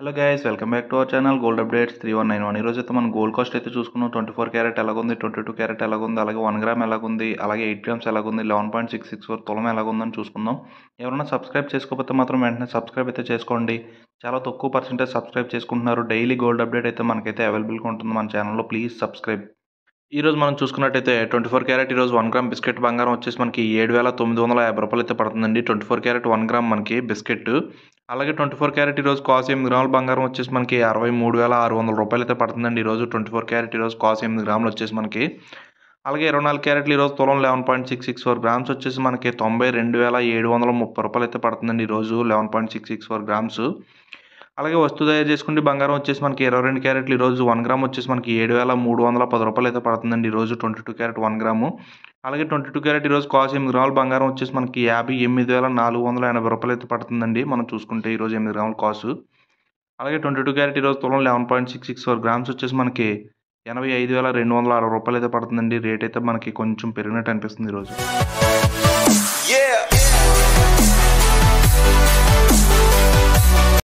Hello guys, welcome back to our channel gold updates 3191. ఈరోజు అయితే మనం గోల్డ్ కాస్ట్ అయితే చూసుకున్నాం. 24 క్యారెట్ ఎలాగుంది, 22 క్యారెట్ ఎలాగుంది, అలాగే 1 గ్రామ్ ఎలాగుంది, అలాగే 8 గ్రామ్స్ ఎలాగుంది, 11.664 తులం ఎలాగుందని చూసుకుందాం. ఎవరైనా సబ్స్క్రైబ్ చేసుకోకపోతే మాత్రం వెంటనే సబ్స్క్రైబ్ అయితే చేసుకోండి. చాలా తక్కువ పర్సెంటేజ్ సబ్స్క్రైబ్ చేసుకుంటున్నారు. డైలీ గోల్డ్ అప్డేట్ అయితే మనకైతే అవైలబుల్గా ఉంటుంది మన ఛానల్లో. Please subscribe. ఈరోజు మనం చూసుకున్నట్టయితే 24 క్యారెట్ ఈరోజు 1 గ్రామ్ బిస్కెట్ బంగారం వచ్చేసి మనకి 7,950 రూపాయలు అయితే పడుతుందండి. 24 క్యారెట్ 1 గ్రామ్ మనకి బిస్కెట్. అలాగే 24 క్యారెట్ ఈరోజు కాస్ట్ 8 గ్రాముల బంగారం వచ్చేసి మనకి 63,600 రూపాయలు అయితే పడుతుందండి. ఈరోజు 24 క్యారెట్ ఈరోజు కాస్ట్ 8 గ్రాములు వచ్చేసి మనకి. అలాగే 24 క్యారెట్లు ఈరోజు తులం 11.664 గ్రామ్స్ వచ్చేసి మనకి 92,730 రూపాయలు అయితే పడుతుందండి. ఈరోజు 11.664 గ్రామ్స్. అలాగే వస్తువు తయారు చేసుకుంటే బంగారం వచ్చేసి మనకి 22 క్యారెట్లు ఈరోజు 1 గ్రామ్ వచ్చేసి మనకి 7,310 రూపాయలు అయితే పడుతుందండి. ఈరోజు 22 క్యారెట్ 1 గ్రాము. అలాగే 22 క్యారెట్ ఈరోజు కాస్ట్ 8 గ్రాముల బంగారం వచ్చేసి మనకి 58,480 రూపాయలు అయితే పడుతుందండి మనం చూసుకుంటే ఈరోజు 8 గ్రాముల కాస్ట్. అలాగే 22 క్యారెట్ ఈరోజు తులం 11.664 గ్రామ్స్ వచ్చేసి మనకి 85,260 రూపాయలు అయితే పడుతుందండి. రేట్ అయితే మనకి కొంచెం పెరిగినట్టు అనిపిస్తుంది ఈరోజు.